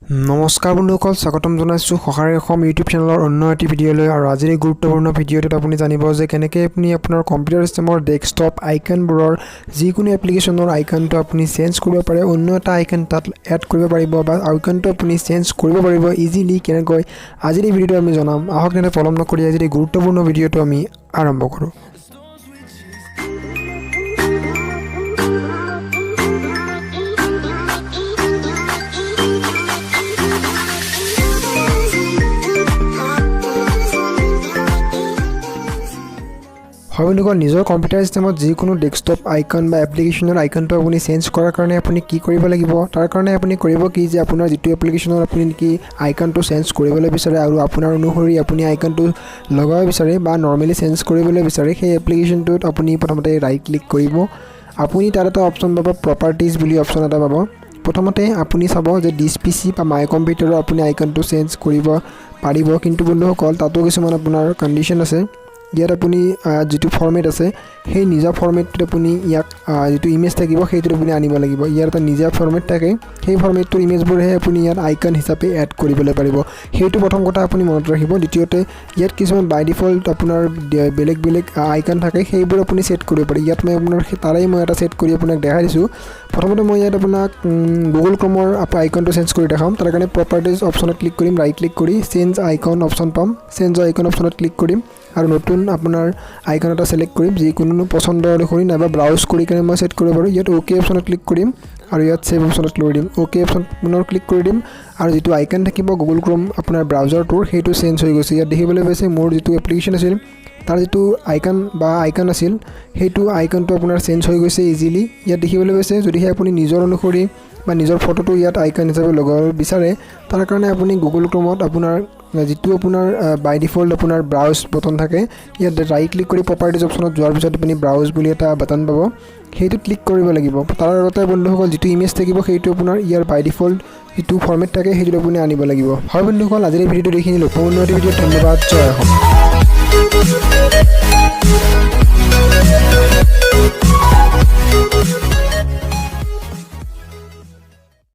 নমস্কাৰ বন্ধুসকল, স্বাগতম জনাইছোঁ সহায় অসম ইউটিউব চেনেলৰ অন্য এটি ভিডিঅ'লৈ। আৰু আজিৰ এই গুৰুত্বপূৰ্ণ ভিডিঅ'টোত আপুনি জানিব যে কেনেকৈ আপুনি আপোনাৰ কম্পিউটাৰ চিষ্টেমৰ ডেস্কটপ আইকনবোৰৰ যিকোনো এপ্লিকেশ্যনৰ আইকনটো আপুনি চেঞ্জ কৰিব পাৰে, অন্য এটা আইকন তাত এড কৰিব পাৰিব বা আইকনটো আপুনি চেঞ্জ কৰিব পাৰিব ইজিলি। কেনেকৈ আজিৰ এই ভিডিঅ'টো আমি জনাম। আহক তেনে পলম নকৰি আজিৰ এই গুৰুত্বপূৰ্ণ ভিডিঅ'টো আমি আৰম্ভ কৰোঁ। হয় বন্ধুসকল, নিজৰ কম্পিউটাৰ চিষ্টেমত যিকোনো ডেস্কটপ আইকন বা এপ্লিকেশ্যনৰ আইকনটো আপুনি চেঞ্জ কৰাৰ কাৰণে আপুনি কি কৰিব লাগিব, তাৰ কাৰণে আপুনি কৰিব কি যে আপোনাৰ যিটো এপ্লিকেশ্যনত আপুনি কি আইকনটো চেঞ্জ কৰিবলৈ বিচাৰে আৰু আপোনাৰ অনুসৰি আপুনি আইকনটো লগাব বিচাৰে বা নৰ্মেলি চেঞ্জ কৰিবলৈ বিচাৰে, সেই এপ্লিকেশ্যনটোত আপুনি প্ৰথমতে ৰাইট ক্লিক কৰিব। আপুনি তাত এটা অপশ্যন পাব, প্ৰপাৰ্টিজ বুলি অপশ্যন এটা পাব। প্ৰথমতে আপুনি চাব যে ডিছ পি চি বা মাই কম্পিউটাৰৰ আপুনি আইকনটো চেঞ্জ কৰিব পাৰিব, কিন্তু বন্ধুসকল তাতো কিছুমান আপোনাৰ কণ্ডিশ্যন আছে। ইয়াত আপুনি যিটো ফৰ্মেট আছে সেই নিজা ফৰ্মেটটোত আপুনি ইয়াক যিটো ইমেজ থাকিব সেইটোত আপুনি আনিব লাগিব। ইয়াৰ এটা নিজা ফৰ্মেট থাকে, সেই ফৰ্মেটটোৰ ইমেজবোৰহে আপুনি ইয়াত আইকন হিচাপে এড কৰিবলৈ পাৰিব। সেইটো প্ৰথম কথা আপুনি মনত ৰাখিব। দ্বিতীয়তে ইয়াত কিছুমান বাই ডিফল্ট আপোনাৰ বেলেগ বেলেগ আইকন থাকে, সেইবোৰ আপুনি ছেট কৰিব পাৰি। ইয়াত মই আপোনাৰ তাৰেই মই এটা ছেট কৰি আপোনাক দেখাই দিছোঁ। প্ৰথমতে মই ইয়াত আপোনাক গুগল ক্ৰমৰ আইকনটো চেঞ্জ কৰি দেখাম। তাৰ কাৰণে প্ৰপাৰ্টিজ অপশ্যনত ক্লিক কৰিম, ৰাইট ক্লিক কৰি চেঞ্জ আইকন অপশ্যন পাম। চেঞ্জ আইকন অপশ্যনত ক্লিক কৰিম আৰু নতুন আপোনাৰ আইকন এটা ছিলেক্ট কৰিম, যিকোনো পচন্দ অনুসৰি নাইবা ব্ৰাউজ কৰি কিনে মই ছেট কৰিব পাৰোঁ। ইয়াত অ'কে অপশ্যনত ক্লিক কৰিম আৰু ইয়াত ছেভ অপশ্যনত ক্লিক কৰিম। অ'কে অপশ্যন পুনৰ ক্লিক কৰি দিম আৰু যিটো আইকন থাকিব গুগল ক্ৰম আপোনাৰ ব্ৰাউজাৰটোৰ সেইটো চেঞ্জ হৈ গৈছে। ইয়াত দেখিবলৈ পাইছে মোৰ যিটো এপ্লিকেশ্যন আছিল তাৰ যিটো আইকন আছিল সেইটো আইকনটো আপোনাৰ চেঞ্জ হৈ গৈছে ইজিলি। ইয়াত দেখিবলৈ পাইছে। যদিহে আপুনি নিজৰ অনুসৰি বা নিজৰ ফটোটো ইয়াত আইকন হিচাপে লগাব বিচাৰে, তাৰ কাৰণে আপুনি গুগল ক্ৰমত আপোনাৰ যিটো আপোনাৰ বাই ডিফল্ট আপোনাৰ ব্ৰাউজ বটন থাকে, ইয়াত ৰাইট ক্লিক কৰি প্ৰপাৰ্টিজ অপশ্যনত যোৱাৰ পিছত আপুনি ব্ৰাউজ বুলি এটা বাটন পাব, সেইটো ক্লিক কৰিব লাগিব। তাৰ আগতে বন্ধুসকল যিটো ইমেজ থাকিব সেইটো আপোনাৰ ইয়াৰ বাই ডিফল্ট যিটো ফৰ্মেট থাকে সেইটো আপুনি আনিব লাগিব। হয় বন্ধুসকল, আজিৰ এই ভিডিঅ'টো দেখি লক্ষ্যপূৰ্ণ ভিডিঅ'। ধন্যবাদ, জয় অসম।